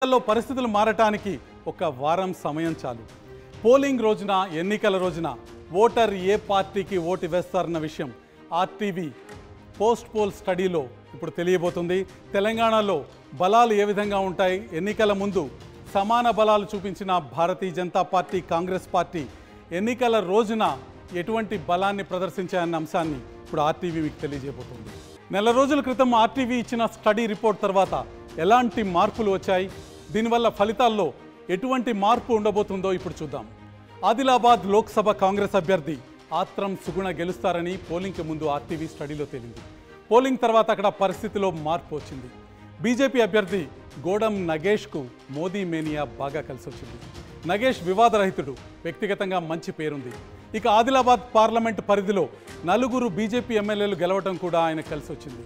పరిస్థితులు మారటానికి ఒక వారం సమయం చాలు. పోలింగ్ రోజున, ఎన్నికల రోజున ఓటర్ ఏ పార్టీకి ఓటు వేస్తారన్న విషయం ఆర్టీవీ పోస్ట్ పోల్ స్టడీలో ఇప్పుడు తెలియబోతుంది. తెలంగాణలో బలాలు ఏ విధంగా ఉంటాయి, ఎన్నికల ముందు సమాన బలాలు చూపించిన భారతీయ జనతా పార్టీ, కాంగ్రెస్ పార్టీ ఎన్నికల రోజున ఎటువంటి బలాన్ని ప్రదర్శించాయన్న అంశాన్ని ఇప్పుడు ఆర్టీవీ మీకు తెలియజేయబోతుంది. నెల రోజుల క్రితం ఆర్టీవీ ఇచ్చిన స్టడీ రిపోర్ట్ తర్వాత ఎలాంటి మార్పులు వచ్చాయి, దీనివల్ల ఫలితాల్లో ఎటువంటి మార్పు ఉండబోతుందో ఇప్పుడు చూద్దాం. ఆదిలాబాద్ లోక్సభ కాంగ్రెస్ అభ్యర్థి ఆత్రం సుగుణ గెలుస్తారని పోలింగ్కి ముందు ఆర్టీవీ స్టడీలో తేలింది. పోలింగ్ తర్వాత అక్కడ పరిస్థితిలో మార్పు వచ్చింది. బీజేపీ అభ్యర్థి గోడం నగేష్కు మోదీ మేనియా బాగా కలిసి వచ్చింది. నగేష్ వివాదరహితుడు, వ్యక్తిగతంగా మంచి పేరుంది. ఇక ఆదిలాబాద్ పార్లమెంటు పరిధిలో 4 బీజేపీ ఎమ్మెల్యేలు గెలవడం కూడా ఆయన కలిసి వచ్చింది.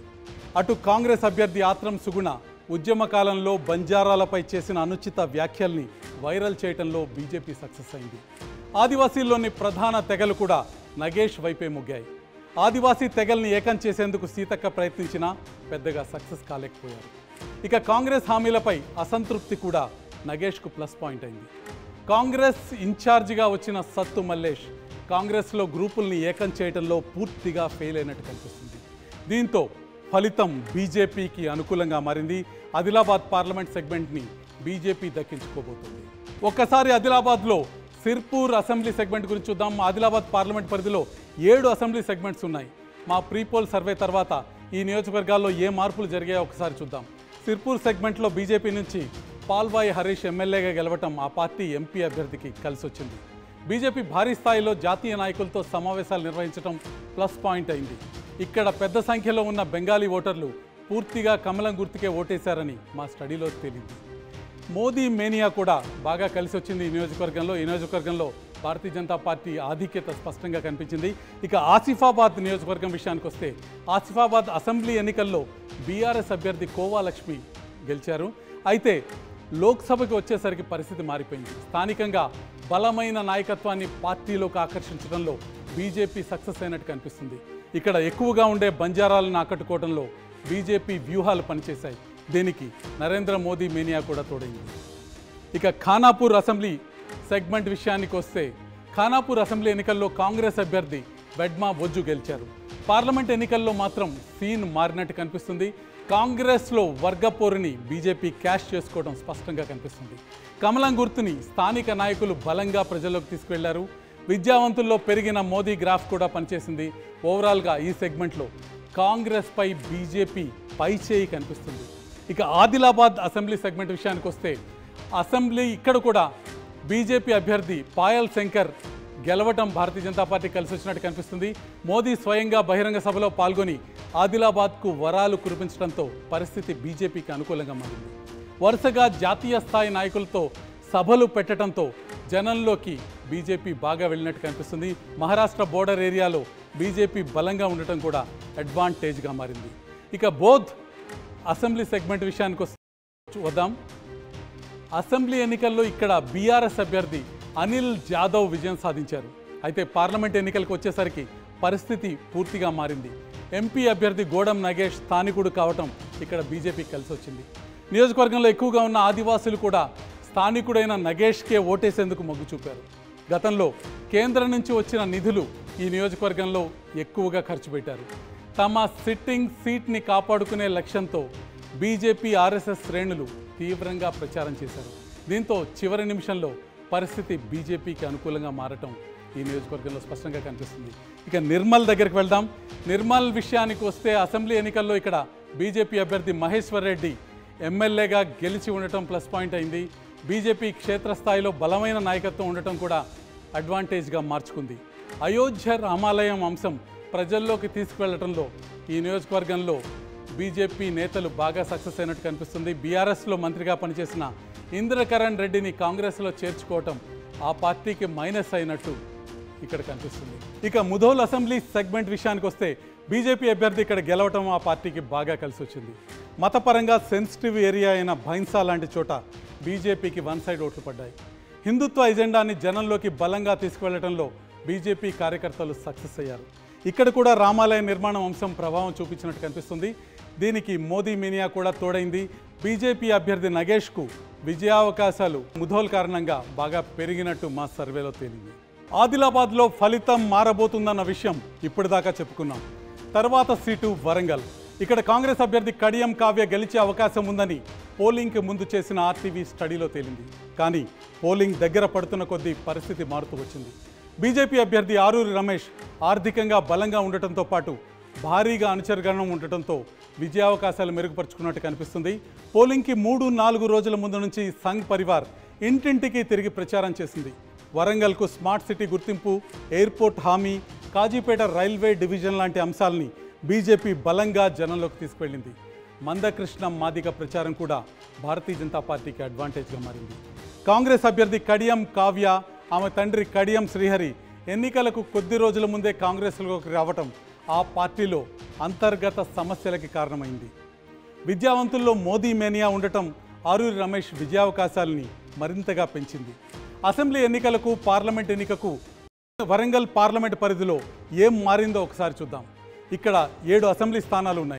అటు కాంగ్రెస్ అభ్యర్థి ఆత్రం సుగుణ ఉద్యమ కాలంలో బంజారాలపై చేసిన అనుచిత వ్యాఖ్యల్ని వైరల్ చేయడంలో బీజేపీ సక్సెస్ అయింది. ఆదివాసీల్లోని ప్రధాన తెగలు కూడా నగేష్ వైపే మొగ్గాయి. ఆదివాసీ తెగల్ని ఏకం చేసేందుకు సీతక్క ప్రయత్నించినా పెద్దగా సక్సెస్ కాలేకపోయారు. ఇక కాంగ్రెస్ హామీలపై అసంతృప్తి కూడా నగేష్కు ప్లస్ పాయింట్ అయింది. కాంగ్రెస్ ఇన్ఛార్జిగా వచ్చిన సత్తు మల్లేష్ కాంగ్రెస్లో గ్రూపుల్ని ఏకం చేయడంలో పూర్తిగా ఫెయిల్ అయినట్టు కనిపిస్తుంది. దీంతో ఫలితం బీజేపీకి అనుకూలంగా మారింది. ఆదిలాబాద్ పార్లమెంట్ సెగ్మెంట్ని బీజేపీ దక్కించుకోబోతుంది. ఒక్కసారి ఆదిలాబాద్లో సిర్పూర్ అసెంబ్లీ సెగ్మెంట్ గురించి చూద్దాం. ఆదిలాబాద్ పార్లమెంట్ పరిధిలో 7 అసెంబ్లీ సెగ్మెంట్స్ ఉన్నాయి. మా ప్రీపోల్ సర్వే తర్వాత ఈ నియోజకవర్గాల్లో ఏ మార్పులు జరిగాయో ఒకసారి చూద్దాం. సిర్పూర్ సెగ్మెంట్లో బీజేపీ నుంచి పాల్వాయి హరీష్ ఎమ్మెల్యేగా గెలవటం ఆ పార్టీ ఎంపీ అభ్యర్థికి కలిసి వచ్చింది. బీజేపీ భారీ స్థాయిలో జాతీయ నాయకులతో సమావేశాలు నిర్వహించడం ప్లస్ పాయింట్ అయింది. ఇక్కడ పెద్ద సంఖ్యలో ఉన్న బెంగాలీ ఓటర్లు పూర్తిగా కమలం గుర్తుకే ఓటేశారని మా స్టడీలో తేలింది. మోదీ మేనియా కూడా బాగా కలిసి వచ్చింది ఈ నియోజకవర్గంలో భారతీయ జనతా పార్టీ ఆధిక్యత స్పష్టంగా కనిపించింది. ఇక ఆసిఫాబాద్ నియోజకవర్గం విషయానికి వస్తే ఆసిఫాబాద్ అసెంబ్లీ ఎన్నికల్లో బీఆర్ఎస్ అభ్యర్థి కోవా లక్ష్మి గెలిచారు. అయితే లోక్సభకి వచ్చేసరికి పరిస్థితి మారిపోయింది. స్థానికంగా బలమైన నాయకత్వాన్ని పార్టీలోకి ఆకర్షించడంలో బీజేపీ సక్సెస్ అయినట్టు కనిపిస్తుంది. ఇక్కడ ఎక్కువగా ఉండే బంజారాలను ఆకట్టుకోవడంలో బీజేపీ వ్యూహాలు పనిచేశాయి. దీనికి నరేంద్ర మోదీ మేనియా కూడా తోడైంది. ఇక ఖానాపూర్ అసెంబ్లీ సెగ్మెంట్ విషయానికి వస్తే ఖానాపూర్ అసెంబ్లీ ఎన్నికల్లో కాంగ్రెస్ అభ్యర్థి వెడ్మా బొజ్జు గెలిచారు. పార్లమెంట్ ఎన్నికల్లో మాత్రం సీన్ మారినట్టు కనిపిస్తుంది. కాంగ్రెస్లో వర్గపోరుని బీజేపీ క్యాష్ చేసుకోవడం స్పష్టంగా కనిపిస్తుంది. కమలం గుర్తుని స్థానిక నాయకులు బలంగా ప్రజల్లోకి తీసుకువెళ్లారు. విద్యావంతుల్లో పెరిగిన మోదీ గ్రాఫ్ కూడా పనిచేసింది. ఓవరాల్గా ఈ సెగ్మెంట్లో కాంగ్రెస్పై బీజేపీ పైచేయి కనిపిస్తుంది. ఇక ఆదిలాబాద్ అసెంబ్లీ సెగ్మెంట్ విషయానికి వస్తే ఇక్కడ కూడా బీజేపీ అభ్యర్థి పాయల్ శంకర్ గెలవటం భారతీయ జనతా పార్టీ కలిసి వచ్చినట్టు కనిపిస్తుంది. మోదీ స్వయంగా బహిరంగ సభలో పాల్గొని ఆదిలాబాద్కు వరాలు కురిపించడంతో పరిస్థితి బీజేపీకి అనుకూలంగా మారింది. వరుసగా జాతీయ స్థాయి నాయకులతో సభలు పెట్టడంతో జనంలోకి బీజేపీ బాగా వెళ్ళినట్టు కనిపిస్తుంది. మహారాష్ట్ర బోర్డర్ ఏరియాలో బీజేపీ బలంగా ఉండటం కూడా అడ్వాంటేజ్గా మారింది. ఇక బోధ్ అసెంబ్లీ సెగ్మెంట్ విషయానికి వద్దాం. అసెంబ్లీ ఎన్నికల్లో ఇక్కడ బీఆర్ఎస్ అభ్యర్థి అనిల్ జాదవ్ విజయం సాధించారు. అయితే పార్లమెంట్ ఎన్నికలకు వచ్చేసరికి పరిస్థితి పూర్తిగా మారింది. ఎంపీ అభ్యర్థి గోడం నగేష్ స్థానికుడు కావటం ఇక్కడ బీజేపీకి కలిసి వచ్చింది. నియోజకవర్గంలో ఎక్కువగా ఉన్న ఆదివాసులు కూడా స్థానికుడైన నగేష్కే ఓటేసేందుకు మొగ్గు చూపారు. గతంలో కేంద్రం నుంచి వచ్చిన నిధులు ఈ నియోజకవర్గంలో ఎక్కువగా ఖర్చు పెట్టారు. తమ సిట్టింగ్ సీట్ని కాపాడుకునే లక్ష్యంతో బీజేపీ ఆర్ఎస్ఎస్ శ్రేణులు తీవ్రంగా ప్రచారం చేశారు. దీంతో చివరి నిమిషంలో పరిస్థితి బీజేపీకి అనుకూలంగా మారటం ఈ నియోజకవర్గంలో స్పష్టంగా కనిపిస్తుంది. ఇక నిర్మల్ దగ్గరికి వెళ్దాం. నిర్మల్ విషయానికి వస్తే అసెంబ్లీ ఎన్నికల్లో ఇక్కడ బీజేపీ అభ్యర్థి మహేశ్వర్ రెడ్డి ఎమ్మెల్యేగా గెలిచి ఉండటం ప్లస్ పాయింట్ అయింది. బీజేపీ క్షేత్రస్థాయిలో బలమైన నాయకత్వం ఉండటం కూడా అడ్వాంటేజ్గా మార్చుకుంది. అయోధ్య రామాలయం అంశం ప్రజల్లోకి తీసుకువెళ్లడంలో ఈ నియోజకవర్గంలో బీజేపీ నేతలు బాగా సక్సెస్ అయినట్టు కనిపిస్తుంది. బీఆర్ఎస్లో మంత్రిగా పనిచేసిన ఇంద్రకరణ్ రెడ్డిని కాంగ్రెస్లో చేర్చుకోవటం ఆ పార్టీకి మైనస్ అయినట్టు ఇక్కడ కనిపిస్తుంది. ఇక ముధోల్ అసెంబ్లీ సెగ్మెంట్ విషయానికి వస్తే బీజేపీ అభ్యర్థి ఇక్కడ గెలవటం ఆ పార్టీకి బాగా కలిసి వచ్చింది. మతపరంగా సెన్సిటివ్ ఏరియా అయిన భైన్సా లాంటి చోట బీజేపీకి వన్ సైడ్ ఓట్లు పడ్డాయి. హిందుత్వ ఎజెండాని జనంలోకి బలంగా తీసుకువెళ్లడంలో బీజేపీ కార్యకర్తలు సక్సెస్ అయ్యారు. ఇక్కడ కూడా రామాలయ నిర్మాణం అంశం ప్రభావం చూపించినట్టు కనిపిస్తుంది. దీనికి మోదీ మీనియా కూడా తోడైంది. బీజేపీ అభ్యర్థి నగేష్కు విజయావకాశాలు ముధోల్ కారణంగా బాగా పెరిగినట్టు మా సర్వేలో తేలింది. ఆదిలాబాద్లో ఫలితం మారబోతుందన్న విషయం ఇప్పటిదాకా చెప్పుకున్నాం. తర్వాత సీటు వరంగల్. ఇక్కడ కాంగ్రెస్ అభ్యర్థి కడియం కావ్య గెలిచే అవకాశం ఉందని పోలింగ్కి ముందు చేసిన ఆర్టీవీ స్టడీలో తేలింది. కానీ పోలింగ్ దగ్గర పడుతున్న కొద్దీ పరిస్థితి మారుతూ వచ్చింది. బీజేపీ అభ్యర్థి ఆరూరి రమేష్ ఆర్థికంగా బలంగా ఉండటంతో పాటు భారీగా అనుచరగణం ఉండటంతో విజయావకాశాలు మెరుగుపరుచుకున్నట్టు కనిపిస్తుంది. పోలింగ్కి 3-4 రోజుల ముందు నుంచి సంఘ్ పరివార్ ఇంటింటికి తిరిగి ప్రచారం చేసింది. వరంగల్కు స్మార్ట్ సిటీ గుర్తింపు, ఎయిర్పోర్ట్ హామీ, కాజీపేట రైల్వే డివిజన్ లాంటి అంశాలని బీజేపీ బలంగా జనంలోకి తీసుకువెళ్ళింది. మందకృష్ణ మాదిగ ప్రచారం కూడా భారతీయ జనతా పార్టీకి అడ్వాంటేజ్గా మారింది. కాంగ్రెస్ అభ్యర్థి కడియం కావ్య, ఆమె తండ్రి కడియం శ్రీహరి ఎన్నికలకు కొద్ది రోజుల ముందే కాంగ్రెస్లోకి రావటం ఆ పార్టీలో అంతర్గత సమస్యలకి కారణమైంది. విద్యావంతుల్లో మోదీ మేనియా ఉండటం ఆరూరి రమేష్ విజయావకాశాలని మరింతగా పెంచింది. అసెంబ్లీ ఎన్నికలకు, పార్లమెంట్ ఎన్నికకు వరంగల్ పార్లమెంట్ పరిధిలో ఏం మారిందో ఒకసారి చూద్దాం. ఇక్కడ 7 అసెంబ్లీ స్థానాలు ఉన్నాయి.